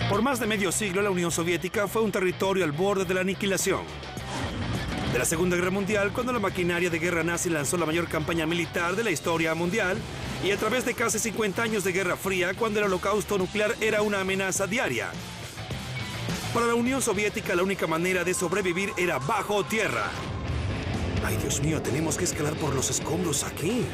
Por más de medio siglo, la Unión Soviética fue un territorio al borde de la aniquilación. De la Segunda Guerra Mundial, cuando la maquinaria de guerra nazi lanzó la mayor campaña militar de la historia mundial, y a través de casi 50 años de Guerra Fría, cuando el holocausto nuclear era una amenaza diaria. Para la Unión Soviética, la única manera de sobrevivir era bajo tierra. ¡Ay, Dios mío! Tenemos que escalar por los escombros aquí.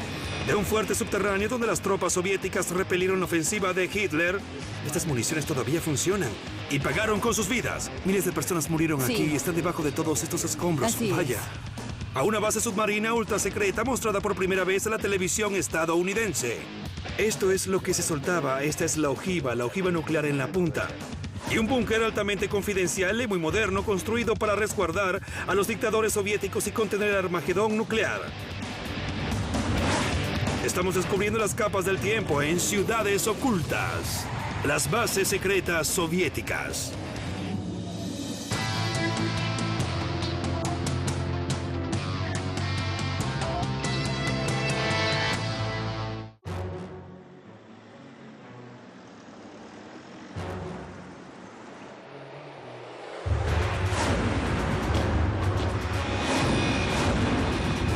De un fuerte subterráneo donde las tropas soviéticas repelieron la ofensiva de Hitler, estas municiones todavía funcionan y pagaron con sus vidas. Miles de personas murieron aquí y están debajo de todos estos escombros. Así Vaya. A una base submarina ultra secreta mostrada por primera vez en la televisión estadounidense. Esto es lo que se soltaba. Esta es la ojiva nuclear en la punta. Y un búnker altamente confidencial y muy moderno construido para resguardar a los dictadores soviéticos y contener el Armagedón nuclear. Estamos descubriendo las capas del tiempo en ciudades ocultas. Las bases secretas soviéticas.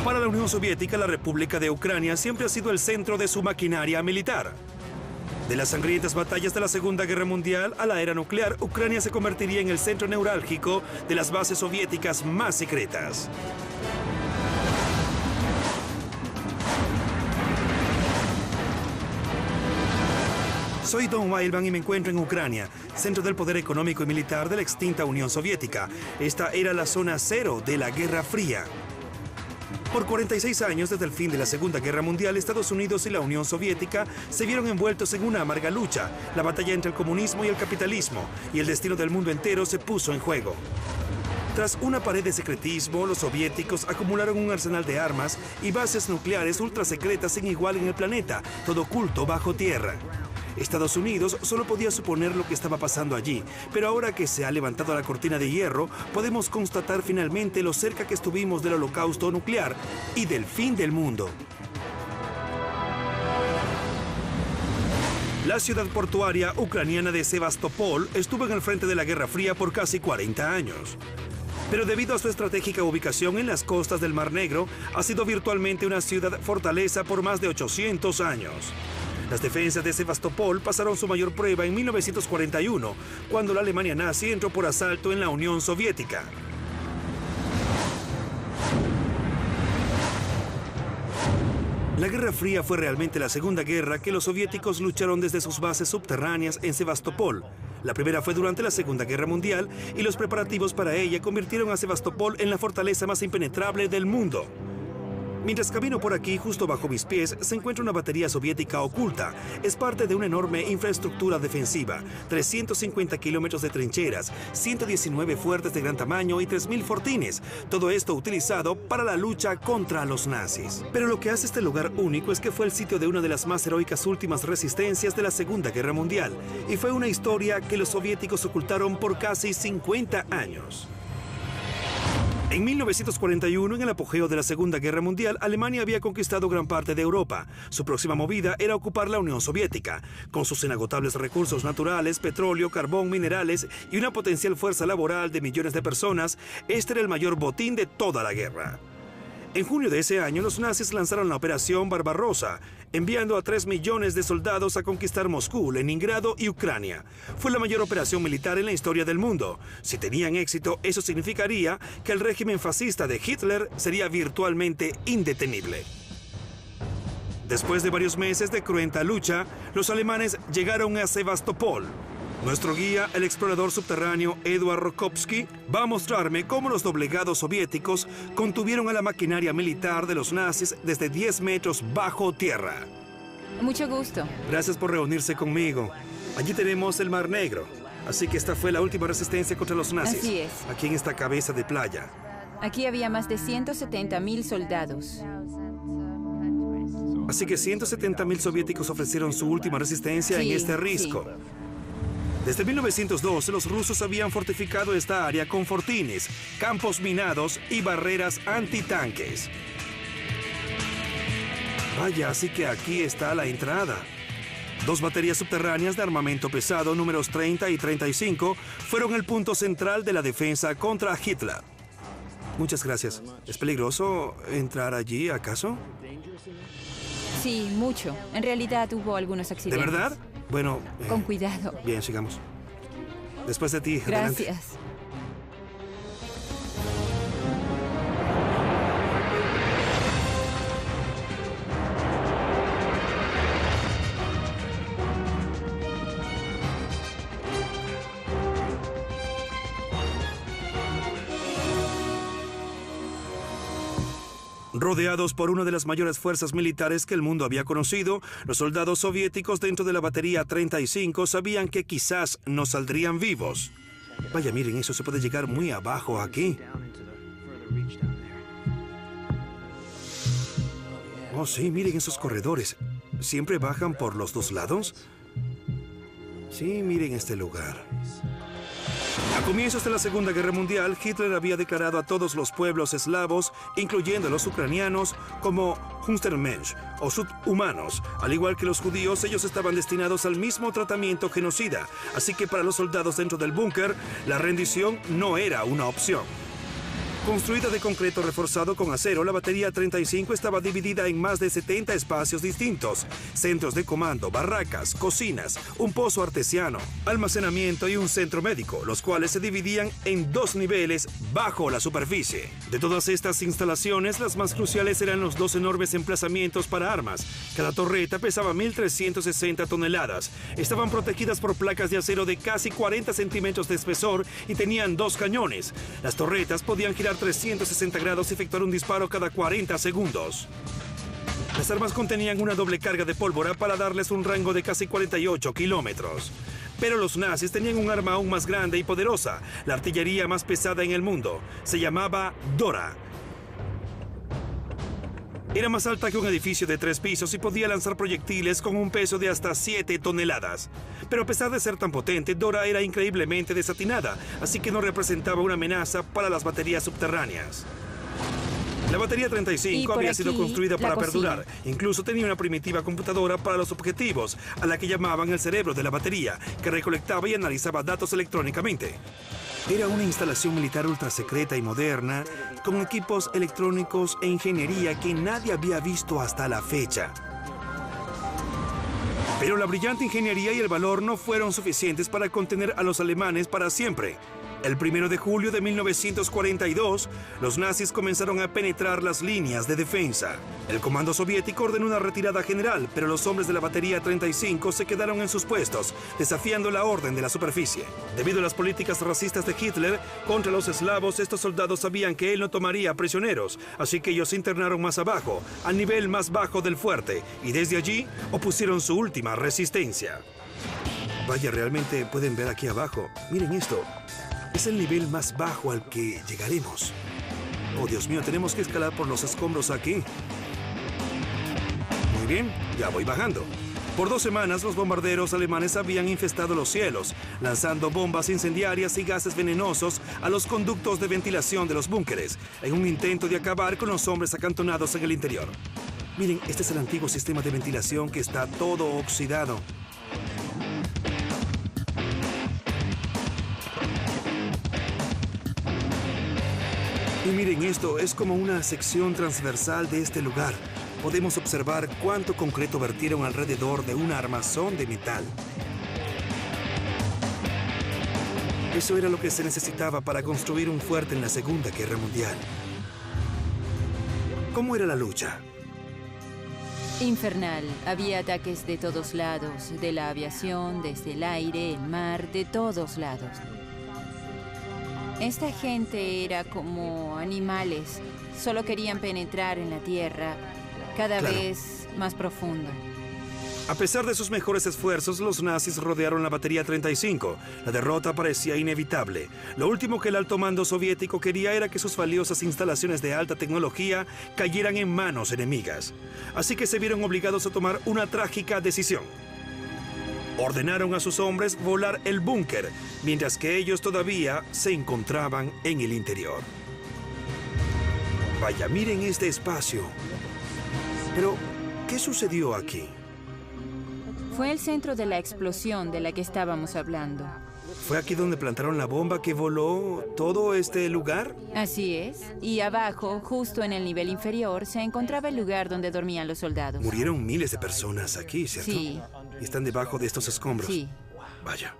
Para la Unión Soviética, la República de Ucrania siempre ha sido el centro de su maquinaria militar. De las sangrientas batallas de la Segunda Guerra Mundial a la era nuclear, Ucrania se convertiría en el centro neurálgico de las bases soviéticas más secretas. Soy Don Wildman y me encuentro en Ucrania, centro del poder económico y militar de la extinta Unión Soviética. Esta era la zona cero de la Guerra Fría. Por 46 años desde el fin de la Segunda Guerra Mundial, Estados Unidos y la Unión Soviética se vieron envueltos en una amarga lucha, la batalla entre el comunismo y el capitalismo, y el destino del mundo entero se puso en juego. Tras una pared de secretismo, los soviéticos acumularon un arsenal de armas y bases nucleares ultrasecretas sin igual en el planeta, todo oculto bajo tierra. Estados Unidos solo podía suponer lo que estaba pasando allí, pero ahora que se ha levantado la cortina de hierro, podemos constatar finalmente lo cerca que estuvimos del holocausto nuclear y del fin del mundo. La ciudad portuaria ucraniana de Sebastopol estuvo en el frente de la Guerra Fría por casi 40 años. Pero debido a su estratégica ubicación en las costas del Mar Negro, ha sido virtualmente una ciudad fortaleza por más de 800 años. Las defensas de Sebastopol pasaron su mayor prueba en 1941, cuando la Alemania nazi entró por asalto en la Unión Soviética. La Guerra Fría fue realmente la segunda guerra que los soviéticos lucharon desde sus bases subterráneas en Sebastopol. La primera fue durante la Segunda Guerra Mundial y los preparativos para ella convirtieron a Sebastopol en la fortaleza más impenetrable del mundo. Mientras camino por aquí, justo bajo mis pies, se encuentra una batería soviética oculta. Es parte de una enorme infraestructura defensiva, 350 kilómetros de trincheras, 119 fuertes de gran tamaño y 3.000 fortines. Todo esto utilizado para la lucha contra los nazis. Pero lo que hace este lugar único es que fue el sitio de una de las más heroicas últimas resistencias de la Segunda Guerra Mundial. Y fue una historia que los soviéticos ocultaron por casi 50 años. En 1941, en el apogeo de la Segunda Guerra Mundial, Alemania había conquistado gran parte de Europa. Su próxima movida era ocupar la Unión Soviética. Con sus inagotables recursos naturales, petróleo, carbón, minerales y una potencial fuerza laboral de millones de personas, este era el mayor botín de toda la guerra. En junio de ese año, los nazis lanzaron la Operación Barbarossa, enviando a 3 millones de soldados a conquistar Moscú, Leningrado y Ucrania. Fue la mayor operación militar en la historia del mundo. Si tenían éxito, eso significaría que el régimen fascista de Hitler sería virtualmente indetenible. Después de varios meses de cruenta lucha, los alemanes llegaron a Sebastopol. Nuestro guía, el explorador subterráneo Eduard Rokovsky, va a mostrarme cómo los doblegados soviéticos contuvieron a la maquinaria militar de los nazis desde 10 metros bajo tierra. Mucho gusto. Gracias por reunirse conmigo. Allí tenemos el Mar Negro, así que esta fue la última resistencia contra los nazis. Así es. Aquí en esta cabeza de playa. Aquí había más de 170.000 soldados. Así que 170.000 soviéticos ofrecieron su última resistencia en este risco. Sí. Desde 1912, los rusos habían fortificado esta área con fortines, campos minados y barreras antitanques. Vaya, así que aquí está la entrada. Dos baterías subterráneas de armamento pesado números 30 y 35 fueron el punto central de la defensa contra Hitler. Muchas gracias. ¿Es peligroso entrar allí, acaso? Sí, mucho. En realidad hubo algunos ¿De accidentes. verdad? Bueno... Con cuidado. Bien, sigamos. Después de ti, adelante. Gracias. Rodeados por una de las mayores fuerzas militares que el mundo había conocido, los soldados soviéticos dentro de la batería 35 sabían que quizás no saldrían vivos. Vaya, miren, eso se puede llegar muy abajo aquí. Oh, sí, miren esos corredores. ¿Siempre bajan por los dos lados? Sí, miren este lugar. A comienzos de la Segunda Guerra Mundial, Hitler había declarado a todos los pueblos eslavos, incluyendo a los ucranianos, como Untermensch o subhumanos. Al igual que los judíos, ellos estaban destinados al mismo tratamiento genocida. Así que para los soldados dentro del búnker, la rendición no era una opción. Construida de concreto reforzado con acero, la batería 35 estaba dividida en más de 70 espacios distintos, centros de comando, barracas, cocinas, un pozo artesiano, almacenamiento y un centro médico, los cuales se dividían en dos niveles bajo la superficie. De todas estas instalaciones, las más cruciales eran los dos enormes emplazamientos para armas. Cada torreta pesaba 1.360 toneladas. Estaban protegidas por placas de acero de casi 40 centímetros de espesor y tenían dos cañones. Las torretas podían girar 360 grados y efectuar un disparo cada 40 segundos. Las armas contenían una doble carga de pólvora para darles un rango de casi 48 kilómetros. Pero los nazis tenían un arma aún más grande y poderosa, la artillería más pesada en el mundo. Se llamaba Dora. Era más alta que un edificio de 3 pisos y podía lanzar proyectiles con un peso de hasta 7 toneladas. Pero a pesar de ser tan potente, Dora era increíblemente desatinada, así que no representaba una amenaza para las baterías subterráneas. La batería 35 había sido construida para perdurar. Incluso tenía una primitiva computadora para los objetivos, a la que llamaban el cerebro de la batería, que recolectaba y analizaba datos electrónicamente. Era una instalación militar ultrasecreta y moderna, con equipos electrónicos e ingeniería que nadie había visto hasta la fecha. Pero la brillante ingeniería y el valor no fueron suficientes para contener a los alemanes para siempre. El 1 de julio de 1942, los nazis comenzaron a penetrar las líneas de defensa. El comando soviético ordenó una retirada general, pero los hombres de la batería 35 se quedaron en sus puestos, desafiando la orden de la superficie. Debido a las políticas racistas de Hitler contra los eslavos, estos soldados sabían que él no tomaría prisioneros, así que ellos se internaron más abajo, al nivel más bajo del fuerte, y desde allí opusieron su última resistencia. Vaya, realmente pueden ver aquí abajo. Miren esto. Es el nivel más bajo al que llegaremos. Oh, Dios mío, tenemos que escalar por los escombros aquí. Muy bien, ya voy bajando. Por 2 semanas, los bombarderos alemanes habían infestado los cielos, lanzando bombas incendiarias y gases venenosos a los conductos de ventilación de los búnkeres, en un intento de acabar con los hombres acantonados en el interior. Miren, este es el antiguo sistema de ventilación que está todo oxidado. Y miren esto, es como una sección transversal de este lugar. Podemos observar cuánto concreto vertieron alrededor de un armazón de metal. Eso era lo que se necesitaba para construir un fuerte en la Segunda Guerra Mundial. ¿Cómo era la lucha? Infernal. Había ataques de todos lados, de la aviación, desde el aire, el mar, de todos lados. Esta gente era como animales. Solo querían penetrar en la tierra, cada vez más profundo. A pesar de sus mejores esfuerzos, los nazis rodearon la batería 35. La derrota parecía inevitable. Lo último que el alto mando soviético quería era que sus valiosas instalaciones de alta tecnología cayeran en manos enemigas. Así que se vieron obligados a tomar una trágica decisión. Ordenaron a sus hombres volar el búnker, mientras que ellos todavía se encontraban en el interior. Vaya, miren este espacio. Pero, ¿qué sucedió aquí? Fue el centro de la explosión de la que estábamos hablando. ¿Fue aquí donde plantaron la bomba que voló todo este lugar? Así es. Y abajo, justo en el nivel inferior, se encontraba el lugar donde dormían los soldados. Murieron miles de personas aquí, ¿cierto? Sí. Y están debajo de estos escombros. Sí. Vaya.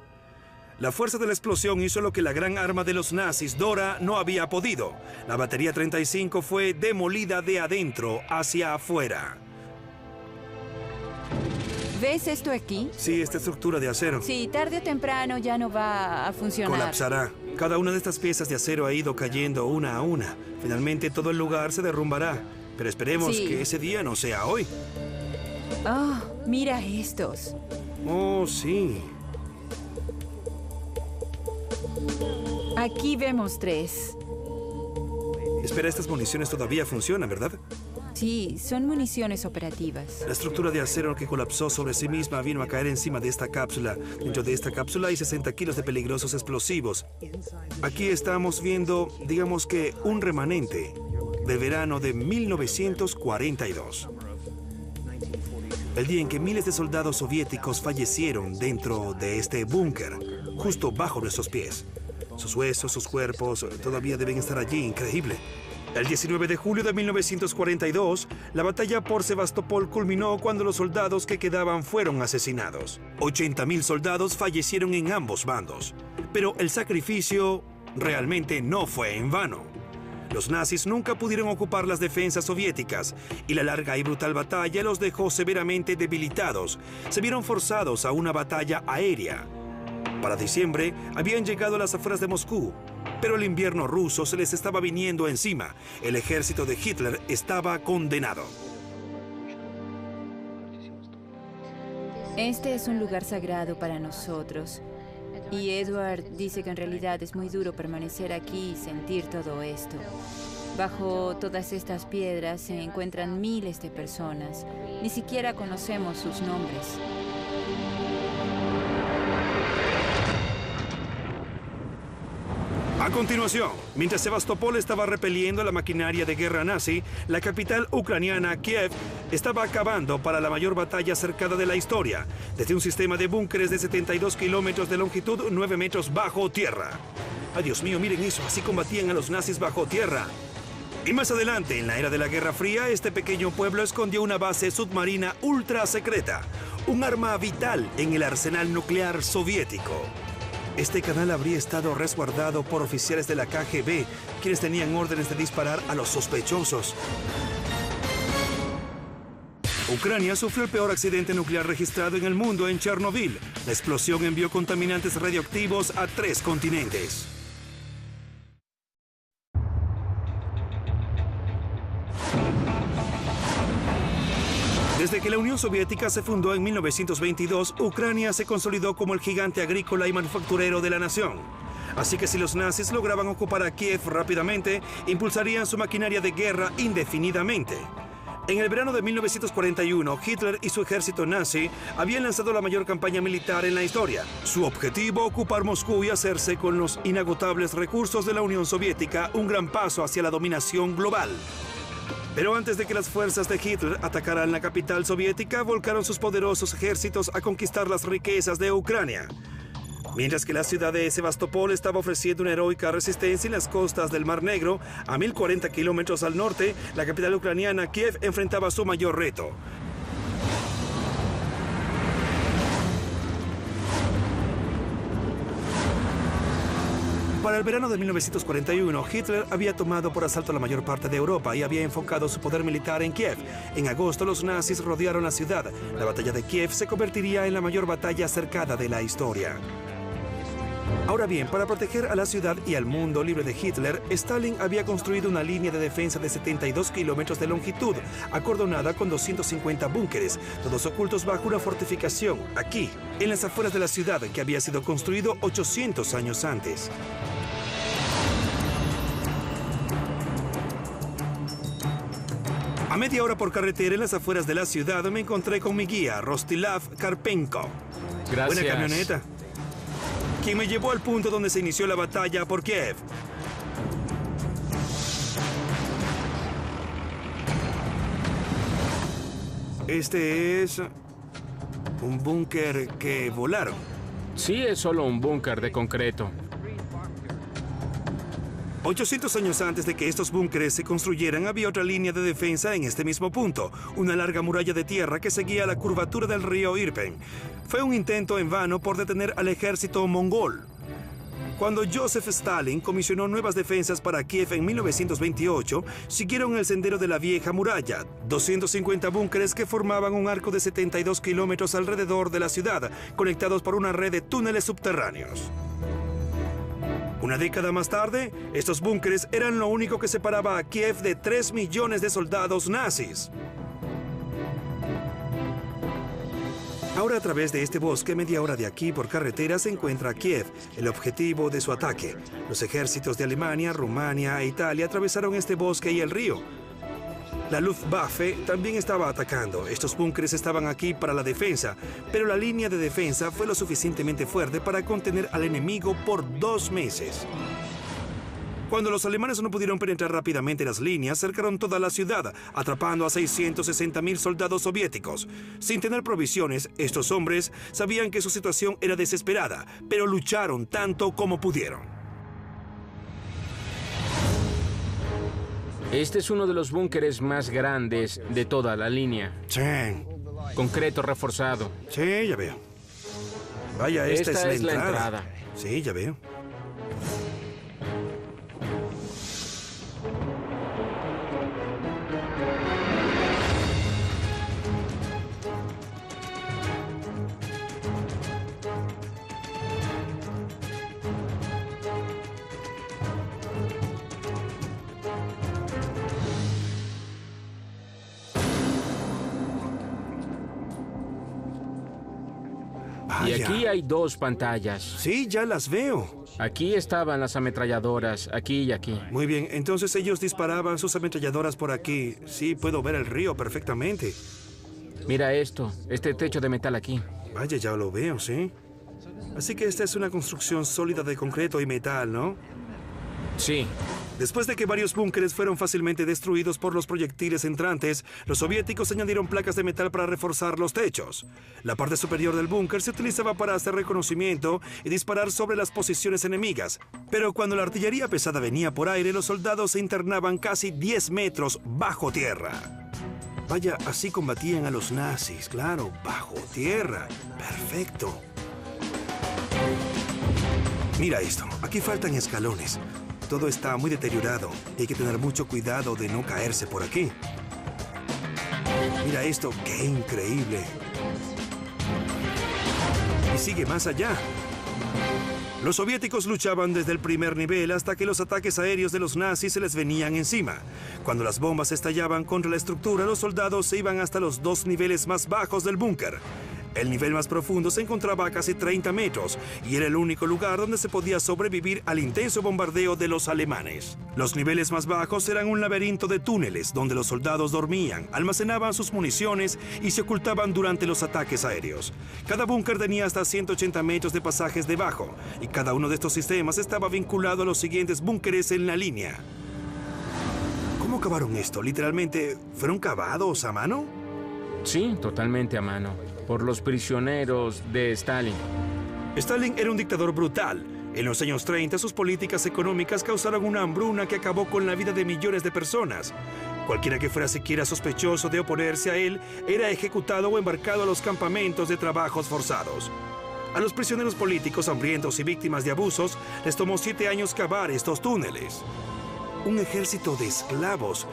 La fuerza de la explosión hizo lo que la gran arma de los nazis, Dora, no había podido. La batería 35 fue demolida de adentro hacia afuera. ¿Ves esto aquí? Sí, esta estructura de acero. Sí, tarde o temprano ya no va a funcionar. Colapsará. Cada una de estas piezas de acero ha ido cayendo una a una. Finalmente todo el lugar se derrumbará. Pero esperemos que ese día no sea hoy. Oh, mira estos. Oh, sí. Aquí vemos 3. Espera, estas municiones todavía funcionan, ¿verdad? Sí, son municiones operativas. La estructura de acero que colapsó sobre sí misma vino a caer encima de esta cápsula. Dentro de esta cápsula hay 60 kilos de peligrosos explosivos. Aquí estamos viendo, digamos que, un remanente del verano de 1942. El día en que miles de soldados soviéticos fallecieron dentro de este búnker, justo bajo nuestros pies. Sus huesos, sus cuerpos, todavía deben estar allí. Increíble. El 19 de julio de 1942, la batalla por Sebastopol culminó cuando los soldados que quedaban fueron asesinados. 80.000 soldados fallecieron en ambos bandos. Pero el sacrificio realmente no fue en vano. Los nazis nunca pudieron ocupar las defensas soviéticas y la larga y brutal batalla los dejó severamente debilitados. Se vieron forzados a una batalla aérea. Para diciembre habían llegado a las afueras de Moscú, pero el invierno ruso se les estaba viniendo encima. El ejército de Hitler estaba condenado. Este es un lugar sagrado para nosotros. Y Edward dice que en realidad es muy duro permanecer aquí y sentir todo esto. Bajo todas estas piedras se encuentran miles de personas. Ni siquiera conocemos sus nombres. A continuación, mientras Sebastopol estaba repeliendo la maquinaria de guerra nazi, la capital ucraniana, Kiev, estaba acabando para la mayor batalla cercada de la historia, desde un sistema de búnkeres de 72 kilómetros de longitud, 9 metros bajo tierra. ¡Ay, Dios mío, miren eso! Así combatían a los nazis bajo tierra. Y más adelante, en la era de la Guerra Fría, este pequeño pueblo escondió una base submarina ultra secreta, un arma vital en el arsenal nuclear soviético. Este canal habría estado resguardado por oficiales de la KGB, quienes tenían órdenes de disparar a los sospechosos. Ucrania sufrió el peor accidente nuclear registrado en el mundo en Chernobyl. La explosión envió contaminantes radioactivos a 3 continentes. Desde que la Unión Soviética se fundó en 1922, Ucrania se consolidó como el gigante agrícola y manufacturero de la nación. Así que si los nazis lograban ocupar a Kiev rápidamente, impulsarían su maquinaria de guerra indefinidamente. En el verano de 1941, Hitler y su ejército nazi habían lanzado la mayor campaña militar en la historia. Su objetivo, ocupar Moscú y hacerse con los inagotables recursos de la Unión Soviética un gran paso hacia la dominación global. Pero antes de que las fuerzas de Hitler atacaran la capital soviética, volcaron sus poderosos ejércitos a conquistar las riquezas de Ucrania. Mientras que la ciudad de Sebastopol estaba ofreciendo una heroica resistencia en las costas del Mar Negro, a 1040 kilómetros al norte, la capital ucraniana, Kiev, enfrentaba su mayor reto. Para el verano de 1941, Hitler había tomado por asalto la mayor parte de Europa y había enfocado su poder militar en Kiev. En agosto, los nazis rodearon la ciudad. La batalla de Kiev se convertiría en la mayor batalla cercada de la historia. Ahora bien, para proteger a la ciudad y al mundo libre de Hitler, Stalin había construido una línea de defensa de 72 kilómetros de longitud, acordonada con 250 búnkeres, todos ocultos bajo una fortificación, aquí, en las afueras de la ciudad, que había sido construido 800 años antes. A media hora por carretera en las afueras de la ciudad me encontré con mi guía, Rostislav Karpenko. Gracias. Buena camioneta. Quien me llevó al punto donde se inició la batalla por Kiev. Este es Un búnker que volaron. Sí, es solo un búnker de concreto. 800 años antes de que estos búnkeres se construyeran, había otra línea de defensa en este mismo punto, una larga muralla de tierra que seguía la curvatura del río Irpen. Fue un intento en vano por detener al ejército mongol. Cuando Joseph Stalin comisionó nuevas defensas para Kiev en 1928, siguieron el sendero de la vieja muralla, 250 búnkeres que formaban un arco de 72 kilómetros alrededor de la ciudad, conectados por una red de túneles subterráneos. Una década más tarde, estos búnkeres eran lo único que separaba a Kiev de 3 millones de soldados nazis. Ahora, a través de este bosque, media hora de aquí por carretera, se encuentra Kiev, el objetivo de su ataque. Los ejércitos de Alemania, Rumania e Italia atravesaron este bosque y el río. La Luftwaffe también estaba atacando. Estos búnkeres estaban aquí para la defensa, pero la línea de defensa fue lo suficientemente fuerte para contener al enemigo por 2 meses. Cuando los alemanes no pudieron penetrar rápidamente las líneas, cercaron toda la ciudad, atrapando a 660.000 soldados soviéticos. Sin tener provisiones, estos hombres sabían que su situación era desesperada, pero lucharon tanto como pudieron. Este es uno de los búnkeres más grandes de toda la línea. Sí. Concreto reforzado. Sí, ya veo. Vaya, esta es la entrada. Sí, ya veo. Y aquí hay 2 pantallas. Sí, ya las veo. Aquí estaban las ametralladoras, aquí y aquí. Muy bien, entonces ellos disparaban sus ametralladoras por aquí. Sí, puedo ver el río perfectamente. Mira esto, este techo de metal aquí. Vaya, ya lo veo, sí. Así que esta es una construcción sólida de concreto y metal, ¿no? Sí. Después de que varios búnkeres fueron fácilmente destruidos por los proyectiles entrantes, los soviéticos añadieron placas de metal para reforzar los techos. La parte superior del búnker se utilizaba para hacer reconocimiento y disparar sobre las posiciones enemigas. Pero cuando la artillería pesada venía por aire, los soldados se internaban casi 10 metros bajo tierra. Vaya, así combatían a los nazis, claro, bajo tierra. Perfecto. Mira esto, aquí faltan escalones. Todo está muy deteriorado y hay que tener mucho cuidado de no caerse por aquí. Mira esto, qué increíble. Y sigue más allá. Los soviéticos luchaban desde el primer nivel hasta que los ataques aéreos de los nazis se les venían encima. Cuando las bombas estallaban contra la estructura, los soldados se iban hasta los 2 niveles más bajos del búnker. El nivel más profundo se encontraba a casi 30 metros y era el único lugar donde se podía sobrevivir al intenso bombardeo de los alemanes. Los niveles más bajos eran un laberinto de túneles donde los soldados dormían, almacenaban sus municiones y se ocultaban durante los ataques aéreos. Cada búnker tenía hasta 180 metros de pasajes debajo y cada uno de estos sistemas estaba vinculado a los siguientes búnkeres en la línea. ¿Cómo cavaron esto? ¿Literalmente fueron cavados a mano? Sí, totalmente a mano. Por los prisioneros de Stalin. Stalin era un dictador brutal. En los años 30, sus políticas económicas causaron una hambruna que acabó con la vida de millones de personas. Cualquiera que fuera siquiera sospechoso de oponerse a él era ejecutado o embarcado a los campamentos de trabajos forzados. A los prisioneros políticos hambrientos y víctimas de abusos les tomó 7 años cavar estos túneles. Un ejército de esclavos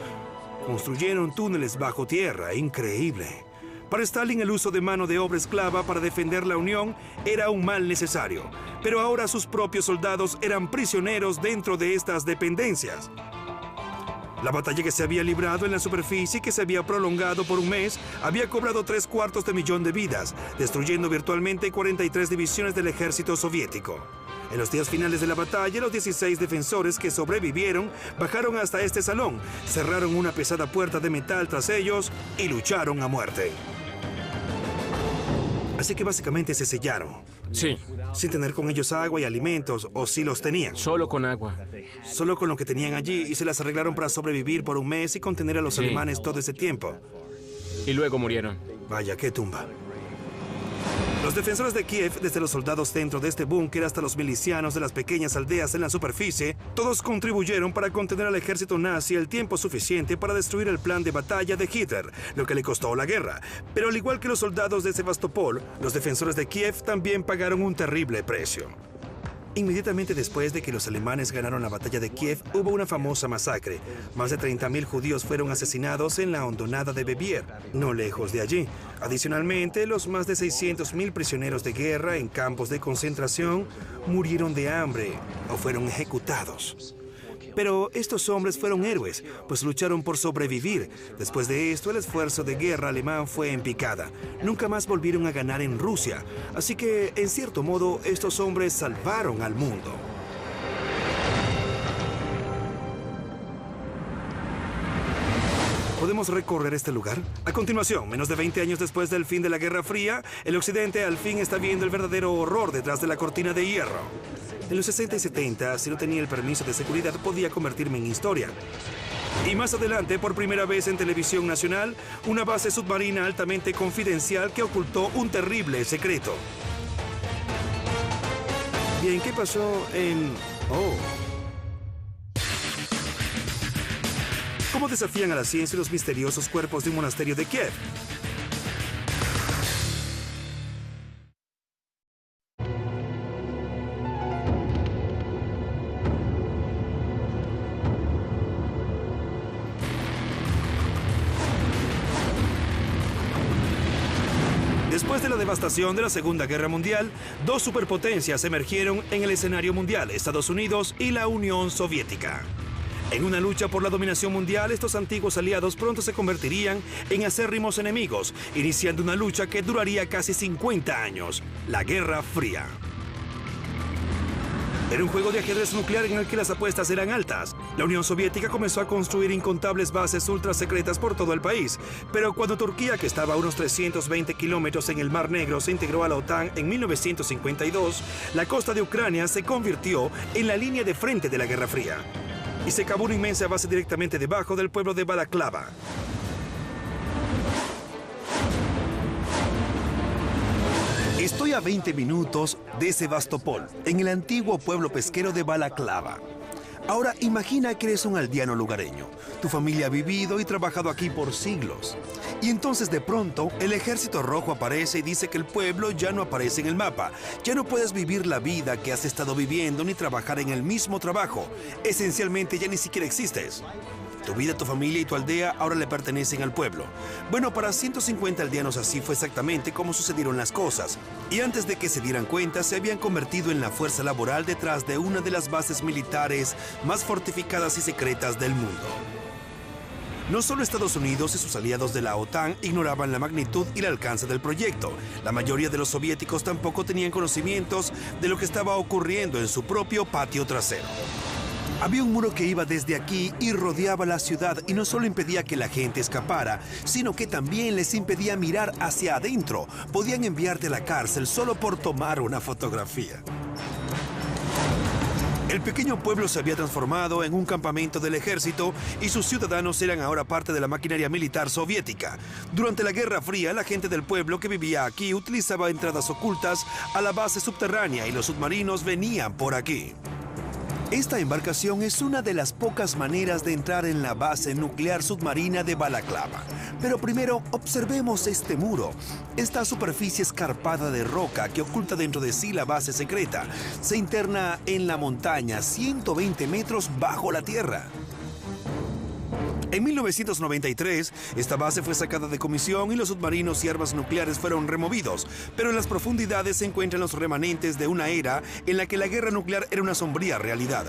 construyeron túneles bajo tierra, increíble. Para Stalin, el uso de mano de obra esclava para defender la Unión era un mal necesario, pero ahora sus propios soldados eran prisioneros dentro de estas dependencias. La batalla que se había librado en la superficie, que se había prolongado por un mes, había cobrado 750.000 de vidas, destruyendo virtualmente 43 divisiones del ejército soviético. En los días finales de la batalla, los 16 defensores que sobrevivieron bajaron hasta este salón, cerraron una pesada puerta de metal tras ellos y lucharon a muerte. Así que básicamente se sellaron. Sí. Sin tener con ellos agua y alimentos, o si los tenían. Solo con agua. Solo con lo que tenían allí y se las arreglaron para sobrevivir por un mes y contener a los alemanes todo ese tiempo. Y luego murieron. Vaya, qué tumba. Los defensores de Kiev, desde los soldados dentro de este búnker hasta los milicianos de las pequeñas aldeas en la superficie, todos contribuyeron para contener al ejército nazi el tiempo suficiente para destruir el plan de batalla de Hitler, lo que le costó la guerra. Pero al igual que los soldados de Sebastopol, los defensores de Kiev también pagaron un terrible precio. Inmediatamente después de que los alemanes ganaron la batalla de Kiev, hubo una famosa masacre. Más de 30.000 judíos fueron asesinados en la hondonada de Bevier, no lejos de allí. Adicionalmente, los más de 600.000 prisioneros de guerra en campos de concentración murieron de hambre o fueron ejecutados. Pero estos hombres fueron héroes, pues lucharon por sobrevivir. Después de esto, el esfuerzo de guerra alemán fue en picada. Nunca más volvieron a ganar en Rusia. Así que, en cierto modo, estos hombres salvaron al mundo. ¿Podemos recorrer este lugar? A continuación, menos de 20 años después del fin de la Guerra Fría, el Occidente al fin está viendo el verdadero horror detrás de la cortina de hierro. En los 60 y 70, si no tenía el permiso de seguridad, podía convertirme en historia. Y más adelante, por primera vez en televisión nacional, una base submarina altamente confidencial que ocultó un terrible secreto. Bien, ¿qué pasó en... ¿Cómo desafían a la ciencia los misteriosos cuerpos de un monasterio de Kiev? Después de la devastación de la Segunda Guerra Mundial, dos superpotencias emergieron en el escenario mundial, Estados Unidos y la Unión Soviética. En una lucha por la dominación mundial, estos antiguos aliados pronto se convertirían en acérrimos enemigos, iniciando una lucha que duraría casi 50 años, la Guerra Fría. Era un juego de ajedrez nuclear en el que las apuestas eran altas. La Unión Soviética comenzó a construir incontables bases ultrasecretas por todo el país, pero cuando Turquía, que estaba a unos 320 kilómetros en el Mar Negro, se integró a la OTAN en 1952, la costa de Ucrania se convirtió en la línea de frente de la Guerra Fría y se cavó una inmensa base directamente debajo del pueblo de Balaklava. Estoy a 20 minutos de Sebastopol, en el antiguo pueblo pesquero de Balaklava. Ahora imagina que eres un aldeano lugareño. Tu familia ha vivido y trabajado aquí por siglos. Y entonces de pronto el Ejército Rojo aparece y dice que el pueblo ya no aparece en el mapa. Ya no puedes vivir la vida que has estado viviendo ni trabajar en el mismo trabajo. Esencialmente ya ni siquiera existes. Tu vida, tu familia y tu aldea ahora le pertenecen al pueblo. Bueno, para 150 aldeanos así fue exactamente como sucedieron las cosas. Y antes de que se dieran cuenta, se habían convertido en la fuerza laboral detrás de una de las bases militares más fortificadas y secretas del mundo. No solo Estados Unidos y sus aliados de la OTAN ignoraban la magnitud y el alcance del proyecto. La mayoría de los soviéticos tampoco tenían conocimientos de lo que estaba ocurriendo en su propio patio trasero. Había un muro que iba desde aquí y rodeaba la ciudad y no solo impedía que la gente escapara, sino que también les impedía mirar hacia adentro. Podían enviarte a la cárcel solo por tomar una fotografía. El pequeño pueblo se había transformado en un campamento del ejército y sus ciudadanos eran ahora parte de la maquinaria militar soviética. Durante la Guerra Fría, la gente del pueblo que vivía aquí utilizaba entradas ocultas a la base subterránea y los submarinos venían por aquí. Esta embarcación es una de las pocas maneras de entrar en la base nuclear submarina de Balaklava. Pero primero, observemos este muro. Esta superficie escarpada de roca que oculta dentro de sí la base secreta se interna en la montaña, 120 metros bajo la tierra. En 1993, esta base fue sacada de comisión y los submarinos y armas nucleares fueron removidos, pero en las profundidades se encuentran los remanentes de una era en la que la guerra nuclear era una sombría realidad.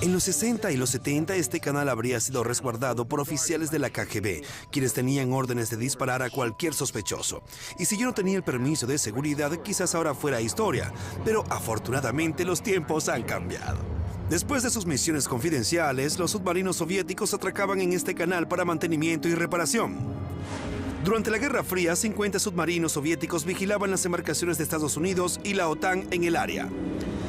En los 60 y los 70, este canal habría sido resguardado por oficiales de la KGB, quienes tenían órdenes de disparar a cualquier sospechoso. Y si yo no tenía el permiso de seguridad, quizás ahora fuera historia, pero afortunadamente los tiempos han cambiado. Después de sus misiones confidenciales, los submarinos soviéticos atracaban en este canal para mantenimiento y reparación. Durante la Guerra Fría, 50 submarinos soviéticos vigilaban las embarcaciones de Estados Unidos y la OTAN en el área.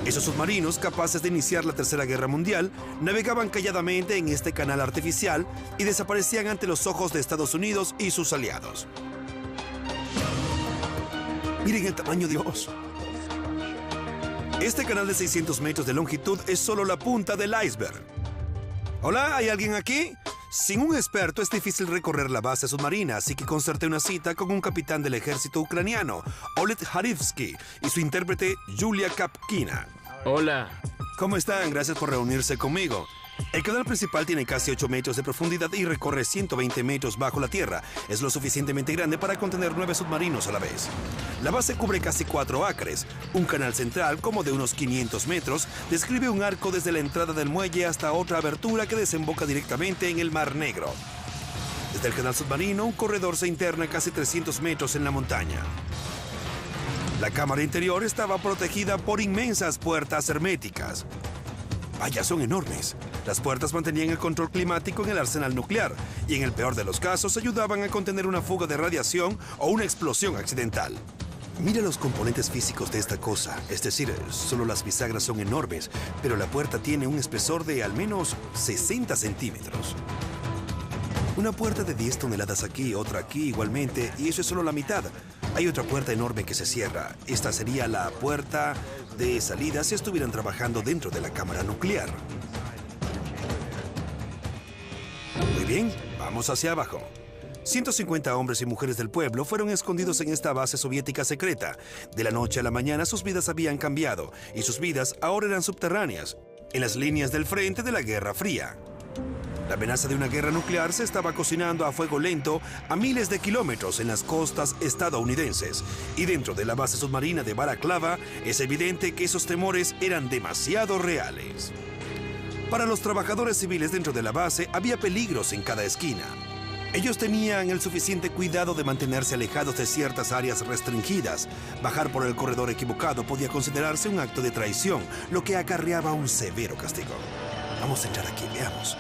Esos submarinos, capaces de iniciar la Tercera Guerra Mundial, navegaban calladamente en este canal artificial y desaparecían ante los ojos de Estados Unidos y sus aliados. Miren el tamaño de Dios. Este canal de 600 metros de longitud es solo la punta del iceberg. ¿Hola? ¿Hay alguien aquí? Sin un experto es difícil recorrer la base submarina, así que concerté una cita con un capitán del ejército ucraniano, Oleg Harivsky, y su intérprete, Yulia Kapkina. Hola. ¿Cómo están? Gracias por reunirse conmigo. El canal principal tiene casi 8 metros de profundidad y recorre 120 metros bajo la tierra. Es lo suficientemente grande para contener 9 submarinos a la vez. La base cubre casi 4 acres. Un canal central, como de unos 500 metros, describe un arco desde la entrada del muelle hasta otra abertura que desemboca directamente en el Mar Negro. Desde el canal submarino, un corredor se interna casi 300 metros en la montaña. La cámara interior estaba protegida por inmensas puertas herméticas. Vaya, son enormes. Las puertas mantenían el control climático en el arsenal nuclear y en el peor de los casos ayudaban a contener una fuga de radiación o una explosión accidental. Mira los componentes físicos de esta cosa, es decir, solo las bisagras son enormes, pero la puerta tiene un espesor de al menos 60 centímetros. Una puerta de 10 toneladas aquí, otra aquí igualmente, y eso es solo la mitad. Hay otra puerta enorme que se cierra. Esta sería la puerta de salida si estuvieran trabajando dentro de la cámara nuclear. Muy bien, vamos hacia abajo. 150 hombres y mujeres del pueblo fueron escondidos en esta base soviética secreta. De la noche a la mañana sus vidas habían cambiado y sus vidas ahora eran subterráneas, en las líneas del frente de la Guerra Fría. La amenaza de una guerra nuclear se estaba cocinando a fuego lento a miles de kilómetros en las costas estadounidenses. Y dentro de la base submarina de Balaklava es evidente que esos temores eran demasiado reales. Para los trabajadores civiles dentro de la base había peligros en cada esquina. Ellos tenían el suficiente cuidado de mantenerse alejados de ciertas áreas restringidas. Bajar por el corredor equivocado podía considerarse un acto de traición, lo que acarreaba un severo castigo. Vamos a entrar aquí, veamos.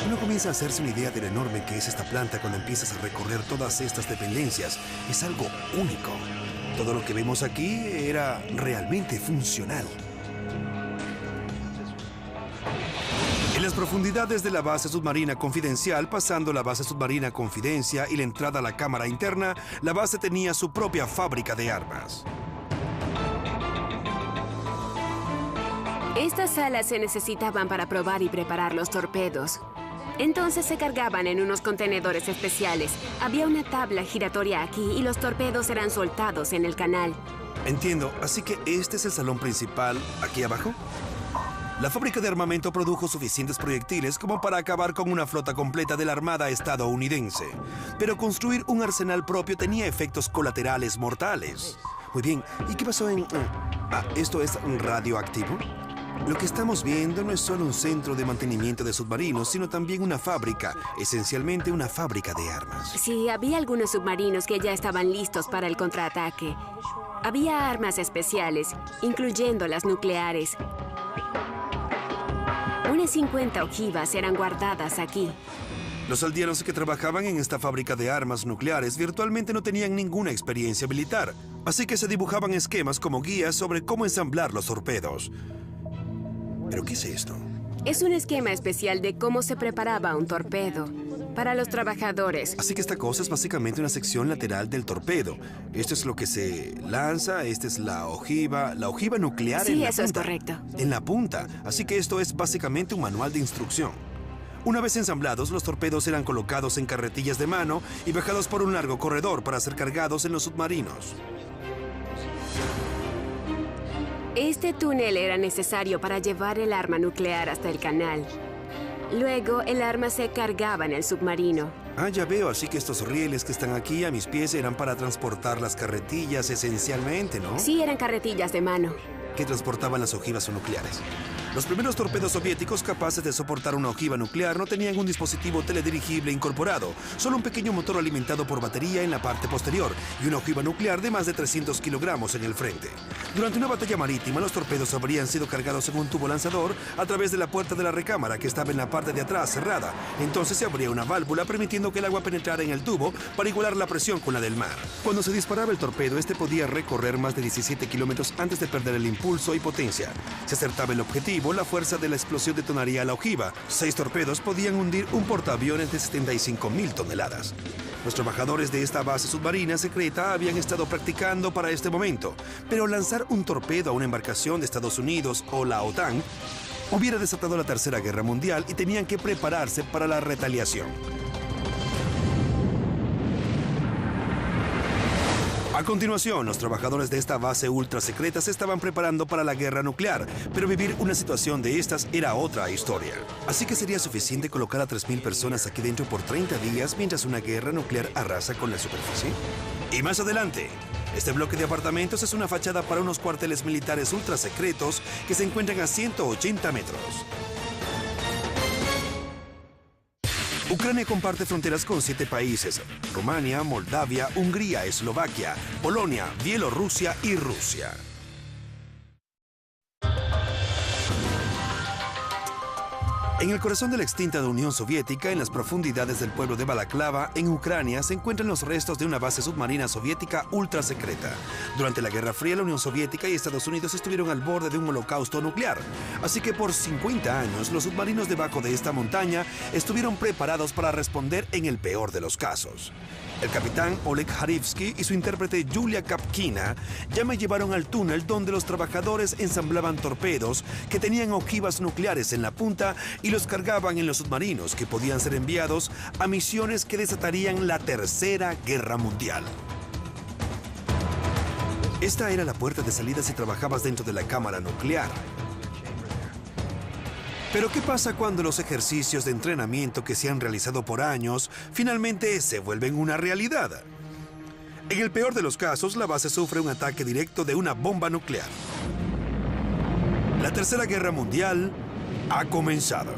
Uno comienza a hacerse una idea de lo enorme que es esta planta cuando empiezas a recorrer todas estas dependencias. Es algo único. Todo lo que vemos aquí era realmente funcional. En las profundidades de la base submarina Confidencial, pasando la base submarina Confidencia y la entrada a la cámara interna, la base tenía su propia fábrica de armas. Estas salas se necesitaban para probar y preparar los torpedos. Entonces se cargaban en unos contenedores especiales. Había una tabla giratoria aquí y los torpedos eran soltados en el canal. Entiendo. Así que este es el salón principal aquí abajo. La fábrica de armamento produjo suficientes proyectiles como para acabar con una flota completa de la Armada estadounidense. Pero construir un arsenal propio tenía efectos colaterales mortales. Muy bien. ¿Y qué pasó en...? ¿Esto es radioactivo? Lo que estamos viendo no es solo un centro de mantenimiento de submarinos, sino también una fábrica, esencialmente una fábrica de armas. Sí, había algunos submarinos que ya estaban listos para el contraataque. Había armas especiales, incluyendo las nucleares. Unas 50 ojivas eran guardadas aquí. Los aldeanos que trabajaban en esta fábrica de armas nucleares virtualmente no tenían ninguna experiencia militar, así que se dibujaban esquemas como guías sobre cómo ensamblar los torpedos. ¿Pero qué es esto? Es un esquema especial de cómo se preparaba un torpedo para los trabajadores. Así que esta cosa es básicamente una sección lateral del torpedo. Esto es lo que se lanza, esta es la ojiva nuclear en la punta. Sí, eso es correcto. En la punta, así que esto es básicamente un manual de instrucción. Una vez ensamblados, los torpedos eran colocados en carretillas de mano y bajados por un largo corredor para ser cargados en los submarinos. Este túnel era necesario para llevar el arma nuclear hasta el canal. Luego, el arma se cargaba en el submarino. Ya veo, así que estos rieles que están aquí a mis pies eran para transportar las carretillas esencialmente, ¿no? Sí, eran carretillas de mano. Que transportaban las ojivas nucleares. Los primeros torpedos soviéticos capaces de soportar una ojiva nuclear no tenían un dispositivo teledirigible incorporado, solo un pequeño motor alimentado por batería en la parte posterior y una ojiva nuclear de más de 300 kilogramos en el frente. Durante una batalla marítima, los torpedos habrían sido cargados en un tubo lanzador a través de la puerta de la recámara que estaba en la parte de atrás cerrada. Entonces se abría una válvula permitiendo que el agua penetrara en el tubo para igualar la presión con la del mar. Cuando se disparaba el torpedo, este podía recorrer más de 17 kilómetros antes de perder el impulso y potencia. Si acertaba el objetivo, la fuerza de la explosión detonaría la ojiva. 6 torpedos podían hundir un portaaviones de 75.000 toneladas. Los trabajadores de esta base submarina secreta habían estado practicando para este momento, pero lanzar un torpedo a una embarcación de Estados Unidos o la OTAN hubiera desatado la Tercera Guerra Mundial y tenían que prepararse para la retaliación. A continuación, los trabajadores de esta base ultra secreta se estaban preparando para la guerra nuclear, pero vivir una situación de estas era otra historia. Así que sería suficiente colocar a 3.000 personas aquí dentro por 30 días mientras una guerra nuclear arrasa con la superficie. Y más adelante, este bloque de apartamentos es una fachada para unos cuarteles militares ultra secretos que se encuentran a 180 metros. Ucrania comparte fronteras con 7 países: Rumania, Moldavia, Hungría, Eslovaquia, Polonia, Bielorrusia y Rusia. En el corazón de la extinta Unión Soviética, en las profundidades del pueblo de Balaklava, en Ucrania, se encuentran los restos de una base submarina soviética ultra secreta. Durante la Guerra Fría, la Unión Soviética y Estados Unidos estuvieron al borde de un holocausto nuclear. Así que por 50 años, los submarinos debajo de esta montaña estuvieron preparados para responder en el peor de los casos. El capitán Oleg Harivsky y su intérprete Yulia Kapkina ya me llevaron al túnel donde los trabajadores ensamblaban torpedos que tenían ojivas nucleares en la punta y los cargaban en los submarinos que podían ser enviados a misiones que desatarían la Tercera Guerra Mundial. Esta era la puerta de salida si trabajabas dentro de la cámara nuclear. Pero ¿qué pasa cuando los ejercicios de entrenamiento que se han realizado por años finalmente se vuelven una realidad? En el peor de los casos, la base sufre un ataque directo de una bomba nuclear. La Tercera Guerra Mundial ha comenzado.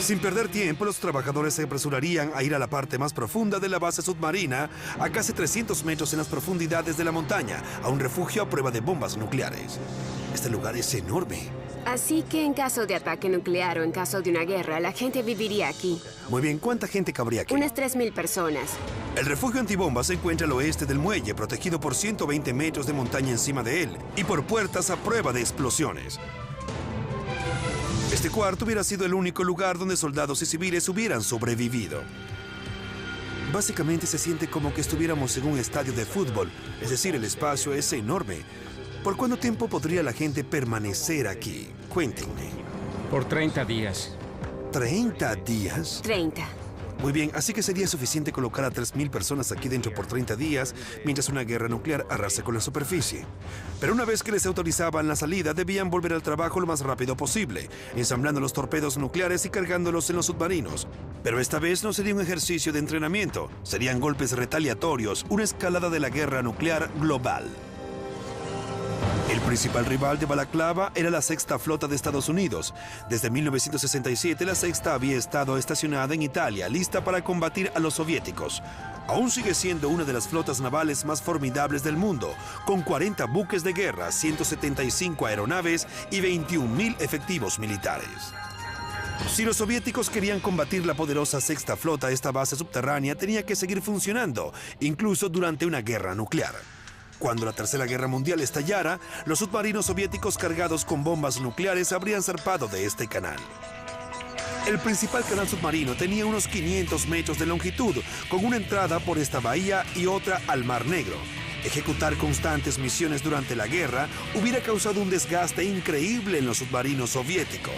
Sin perder tiempo, los trabajadores se apresurarían a ir a la parte más profunda de la base submarina, a casi 300 metros en las profundidades de la montaña, a un refugio a prueba de bombas nucleares. Este lugar es enorme. Así que en caso de ataque nuclear o en caso de una guerra, la gente viviría aquí. Muy bien, ¿cuánta gente cabría aquí? Unas 3.000 personas. El refugio antibomba se encuentra al oeste del muelle, protegido por 120 metros de montaña encima de él y por puertas a prueba de explosiones. Este cuarto hubiera sido el único lugar donde soldados y civiles hubieran sobrevivido. Básicamente se siente como que estuviéramos en un estadio de fútbol, es decir, el espacio es enorme. ¿Por cuánto tiempo podría la gente permanecer aquí? Cuéntenme. Por 30 días. ¿30 días? 30. Muy bien, así que sería suficiente colocar a 3.000 personas aquí dentro por 30 días mientras una guerra nuclear arrase con la superficie. Pero una vez que les autorizaban la salida, debían volver al trabajo lo más rápido posible, ensamblando los torpedos nucleares y cargándolos en los submarinos. Pero esta vez no sería un ejercicio de entrenamiento, serían golpes retaliatorios, una escalada de la guerra nuclear global. El principal rival de Balaklava era la Sexta Flota de Estados Unidos. Desde 1967, la Sexta había estado estacionada en Italia, lista para combatir a los soviéticos. Aún sigue siendo una de las flotas navales más formidables del mundo, con 40 buques de guerra, 175 aeronaves y 21.000 efectivos militares. Si los soviéticos querían combatir la poderosa Sexta Flota, esta base subterránea tenía que seguir funcionando, incluso durante una guerra nuclear. Cuando la Tercera Guerra Mundial estallara, los submarinos soviéticos cargados con bombas nucleares habrían zarpado de este canal. El principal canal submarino tenía unos 500 metros de longitud, con una entrada por esta bahía y otra al Mar Negro. Ejecutar constantes misiones durante la guerra hubiera causado un desgaste increíble en los submarinos soviéticos.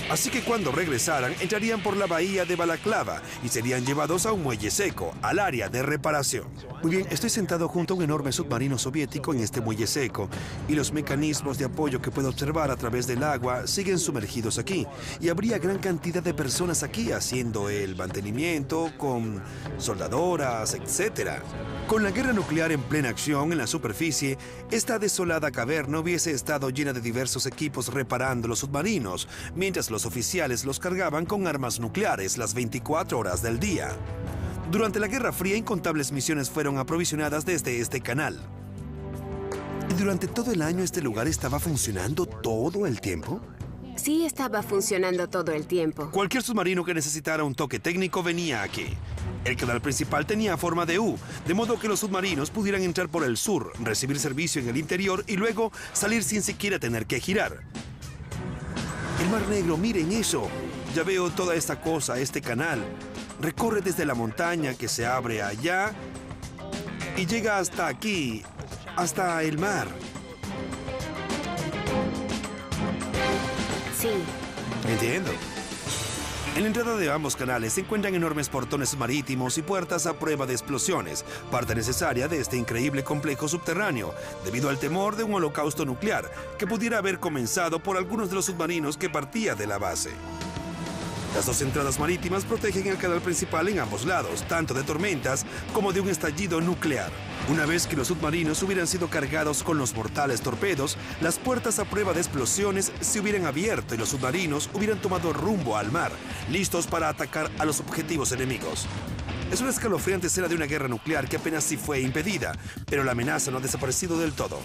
Así que cuando regresaran, entrarían por la bahía de Balaklava y serían llevados a un muelle seco, al área de reparación. Muy bien, estoy sentado junto a un enorme submarino soviético en este muelle seco y los mecanismos de apoyo que puedo observar a través del agua siguen sumergidos aquí. Y habría gran cantidad de personas aquí haciendo el mantenimiento con soldadoras, etc. Con la guerra nuclear en plena acción en la superficie, esta desolada caverna hubiese estado llena de diversos equipos reparando los submarinos, mientras los oficiales los cargaban con armas nucleares las 24 horas del día. Durante la Guerra Fría, incontables misiones fueron aprovisionadas desde este canal. ¿Y durante todo el año este lugar estaba funcionando todo el tiempo? Sí, estaba funcionando todo el tiempo. Cualquier submarino que necesitara un toque técnico venía aquí. El canal principal tenía forma de U, de modo que los submarinos pudieran entrar por el sur, recibir servicio en el interior y luego salir sin siquiera tener que girar. El Mar Negro, miren eso. Ya veo toda esta cosa, este canal. Recorre desde la montaña que se abre allá y llega hasta aquí, hasta el mar. Sí. Entiendo. En la entrada de ambos canales se encuentran enormes portones marítimos y puertas a prueba de explosiones, parte necesaria de este increíble complejo subterráneo, debido al temor de un holocausto nuclear que pudiera haber comenzado por algunos de los submarinos que partía de la base. Las dos entradas marítimas protegen el canal principal en ambos lados, tanto de tormentas como de un estallido nuclear. Una vez que los submarinos hubieran sido cargados con los mortales torpedos, las puertas a prueba de explosiones se hubieran abierto y los submarinos hubieran tomado rumbo al mar, listos para atacar a los objetivos enemigos. Es una escalofriante escena de una guerra nuclear que apenas sí fue impedida, pero la amenaza no ha desaparecido del todo.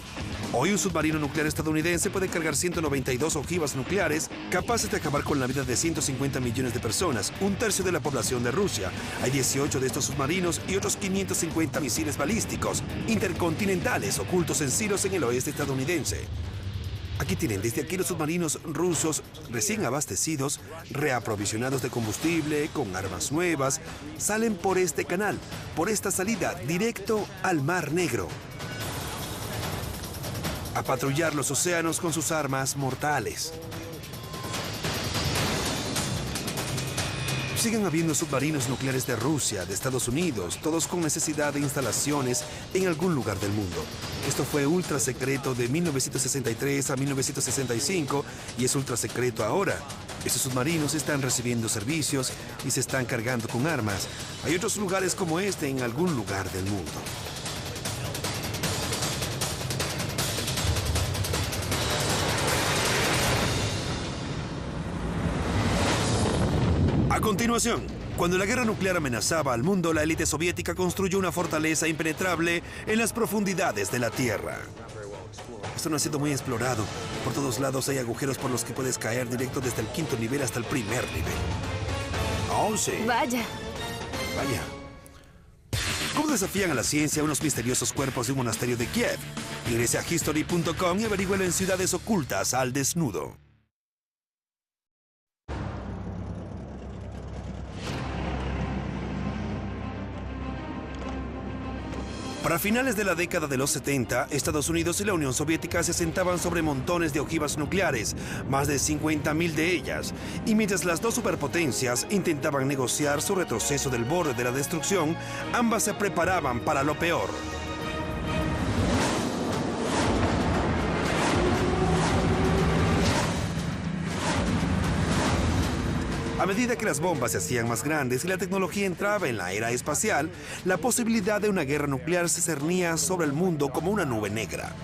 Hoy un submarino nuclear estadounidense puede cargar 192 ojivas nucleares capaces de acabar con la vida de 150 millones de personas, un tercio de la población de Rusia. Hay 18 de estos submarinos y otros 550 misiles balísticos intercontinentales ocultos en silos en el oeste estadounidense. Aquí tienen desde aquí los submarinos rusos recién abastecidos, reaprovisionados de combustible, con armas nuevas, salen por este canal, por esta salida, directo al Mar Negro, a patrullar los océanos con sus armas mortales. Siguen habiendo submarinos nucleares de Rusia, de Estados Unidos, todos con necesidad de instalaciones en algún lugar del mundo. Esto fue ultra secreto de 1963 a 1965 y es ultra secreto ahora. Estos submarinos están recibiendo servicios y se están cargando con armas. Hay otros lugares como este en algún lugar del mundo. A continuación, cuando la guerra nuclear amenazaba al mundo, la élite soviética construyó una fortaleza impenetrable en las profundidades de la Tierra. Esto no ha sido muy explorado. Por todos lados hay agujeros por los que puedes caer directo desde el 5º nivel hasta el 1er nivel. Oh, sí. Vaya. Vaya. ¿Cómo desafían a la ciencia unos misteriosos cuerpos de un monasterio de Kiev? Ingrese a history.com y averígüelo en ciudades ocultas al desnudo. Para finales de la década de los 70, Estados Unidos y la Unión Soviética se sentaban sobre montones de ojivas nucleares, más de 50.000 de ellas, y mientras las dos superpotencias intentaban negociar su retroceso del borde de la destrucción, ambas se preparaban para lo peor. A medida que las bombas se hacían más grandes y la tecnología entraba en la era espacial, la posibilidad de una guerra nuclear se cernía sobre el mundo como una nube negra.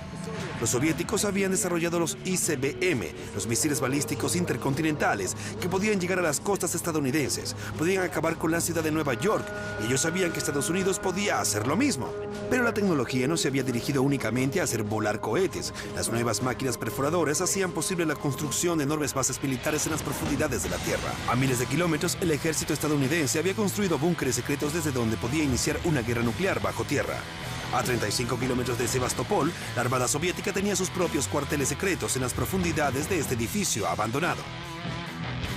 Los soviéticos habían desarrollado los ICBM, los misiles balísticos intercontinentales, que podían llegar a las costas estadounidenses, podían acabar con la ciudad de Nueva York, y ellos sabían que Estados Unidos podía hacer lo mismo. Pero la tecnología no se había dirigido únicamente a hacer volar cohetes. Las nuevas máquinas perforadoras hacían posible la construcción de enormes bases militares en las profundidades de la Tierra. A miles de kilómetros, el ejército estadounidense había construido búnkeres secretos desde donde podía iniciar una guerra nuclear bajo tierra. A 35 kilómetros de Sebastopol, la Armada Soviética tenía sus propios cuarteles secretos en las profundidades de este edificio abandonado.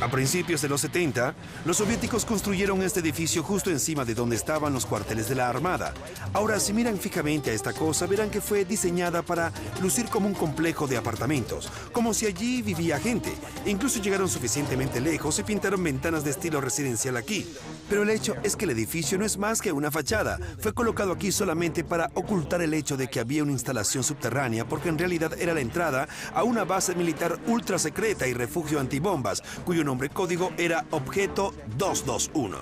A principios de los 70, los soviéticos construyeron este edificio justo encima de donde estaban los cuarteles de la Armada. Ahora, si miran fijamente a esta cosa, verán que fue diseñada para lucir como un complejo de apartamentos, como si allí vivía gente. Incluso llegaron suficientemente lejos y pintaron ventanas de estilo residencial aquí. Pero el hecho es que el edificio no es más que una fachada. Fue colocado aquí solamente para ocultar el hecho de que había una instalación subterránea, porque en realidad era la entrada a una base militar ultra secreta y refugio antibombas, cuyo nombre código era Objeto 221.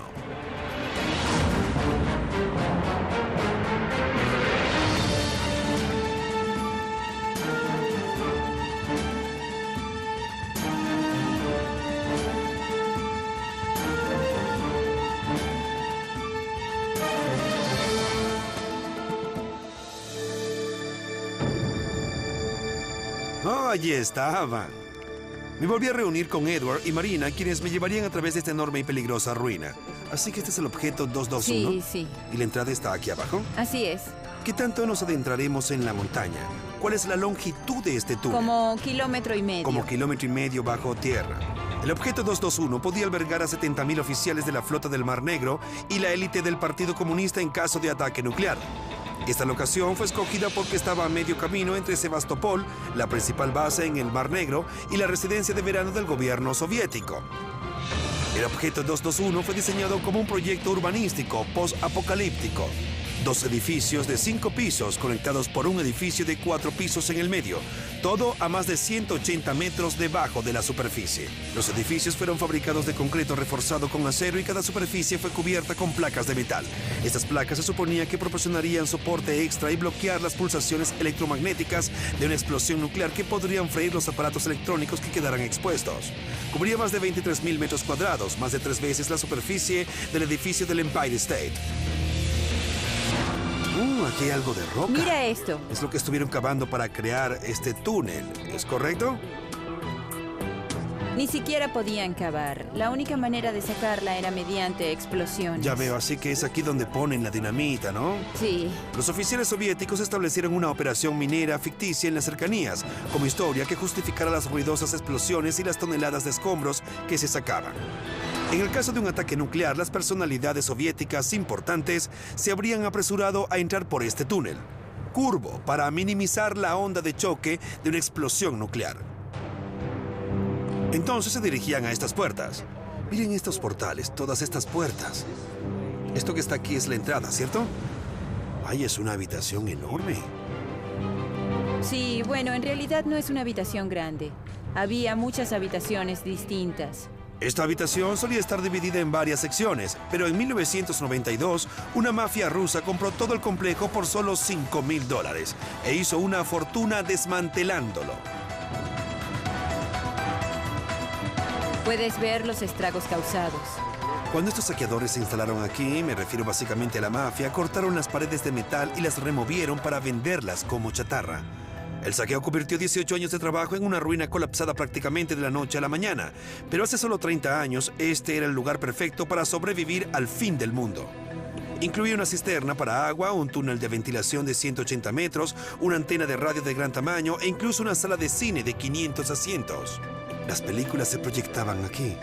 Oh, allí estaban. Me volví a reunir con Edward y Marina, quienes me llevarían a través de esta enorme y peligrosa ruina. Así que este es el objeto 221. Sí, sí. ¿Y la entrada está aquí abajo? Así es. ¿Qué tanto nos adentraremos en la montaña? ¿Cuál es la longitud de este túnel? Como 1,5 kilómetros. Como 1,5 kilómetros bajo tierra. El objeto 221 podía albergar a 70.000 oficiales de la flota del Mar Negro y la élite del Partido Comunista en caso de ataque nuclear. Esta locación fue escogida porque estaba a medio camino entre Sebastopol, la principal base en el Mar Negro, y la residencia de verano del gobierno soviético. El objeto 221 fue diseñado como un proyecto urbanístico post-apocalíptico. 2 edificios de 5 pisos conectados por un edificio de 4 pisos en el medio, todo a más de 180 metros debajo de la superficie. Los edificios fueron fabricados de concreto reforzado con acero y cada superficie fue cubierta con placas de metal. Estas placas se suponía que proporcionarían soporte extra y bloquear las pulsaciones electromagnéticas de una explosión nuclear que podrían freír los aparatos electrónicos que quedaran expuestos. Cubría más de 23.000 metros cuadrados, más de 3 veces la superficie del edificio del Empire State. Aquí hay algo de roca. Mira esto. Es lo que estuvieron cavando para crear este túnel, ¿es correcto? Ni siquiera podían cavar. La única manera de sacarla era mediante explosiones. Ya veo, así que es aquí donde ponen la dinamita, ¿no? Sí. Los oficiales soviéticos establecieron una operación minera ficticia en las cercanías, como historia que justificara las ruidosas explosiones y las toneladas de escombros que se sacaban. En el caso de un ataque nuclear, las personalidades soviéticas importantes se habrían apresurado a entrar por este túnel, curvo, para minimizar la onda de choque de una explosión nuclear. Entonces se dirigían a estas puertas. Miren estos portales, todas estas puertas. Esto que está aquí es la entrada, ¿cierto? Ay, es una habitación enorme. Sí, bueno, en realidad no es una habitación grande. Había muchas habitaciones distintas. Esta habitación solía estar dividida en varias secciones, pero en 1992 una mafia rusa compró todo el complejo por solo $5.000 e hizo una fortuna desmantelándolo. Puedes ver los estragos causados. Cuando estos saqueadores se instalaron aquí, me refiero básicamente a la mafia, cortaron las paredes de metal y las removieron para venderlas como chatarra. El saqueo convirtió 18 años de trabajo en una ruina colapsada prácticamente de la noche a la mañana. Pero hace solo 30 años, este era el lugar perfecto para sobrevivir al fin del mundo. Incluía una cisterna para agua, un túnel de ventilación de 180 metros, una antena de radio de gran tamaño e incluso una sala de cine de 500 asientos. Las películas se proyectaban aquí.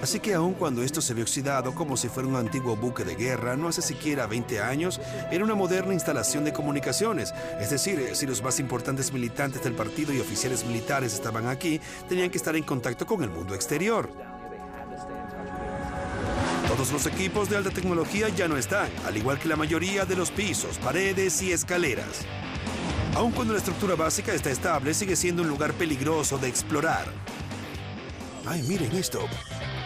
Así que aun cuando esto se ve oxidado como si fuera un antiguo buque de guerra, no hace siquiera 20 años, era una moderna instalación de comunicaciones. Es decir, si los más importantes militantes del partido y oficiales militares estaban aquí, tenían que estar en contacto con el mundo exterior. Todos los equipos de alta tecnología ya no están, al igual que la mayoría de los pisos, paredes y escaleras. Aun cuando la estructura básica está estable, sigue siendo un lugar peligroso de explorar. ¡Ay, miren esto!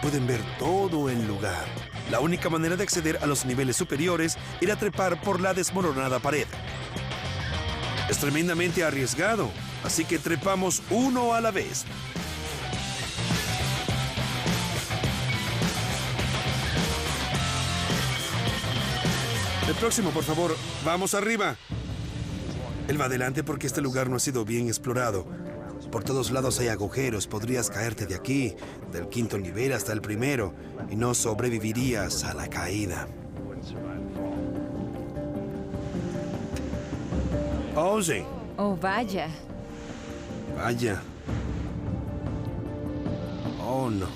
Pueden ver todo el lugar. La única manera de acceder a los niveles superiores era trepar por la desmoronada pared. Es tremendamente arriesgado, así que trepamos uno a la vez. El próximo, por favor. ¡Vamos arriba! Él va adelante porque este lugar no ha sido bien explorado. Por todos lados hay agujeros. Podrías caerte de aquí, del 5º nivel hasta el 1º, y no sobrevivirías a la caída. Oh, sí. Oh, vaya. Vaya. Oh, no.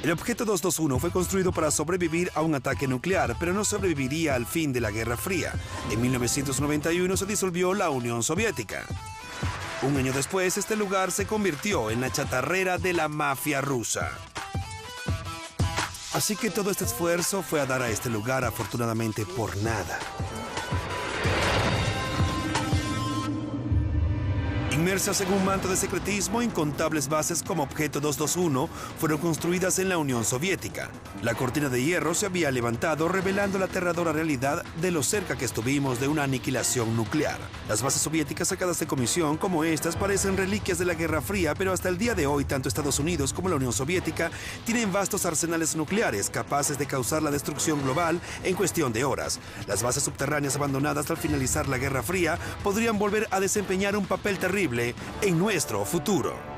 El objeto 221 fue construido para sobrevivir a un ataque nuclear, pero no sobreviviría al fin de la Guerra Fría. En 1991 se disolvió la Unión Soviética. Un año después, este lugar se convirtió en la chatarrera de la mafia rusa. Así que todo este esfuerzo fue a dar a este lugar afortunadamente por nada. Inmersas en un manto de secretismo, incontables bases como Objeto 221 fueron construidas en la Unión Soviética. La cortina de hierro se había levantado, revelando la aterradora realidad de lo cerca que estuvimos de una aniquilación nuclear. Las bases soviéticas sacadas de comisión como estas parecen reliquias de la Guerra Fría, pero hasta el día de hoy tanto Estados Unidos como la Unión Soviética tienen vastos arsenales nucleares capaces de causar la destrucción global en cuestión de horas. Las bases subterráneas abandonadas al finalizar la Guerra Fría podrían volver a desempeñar un papel terrible en nuestro futuro.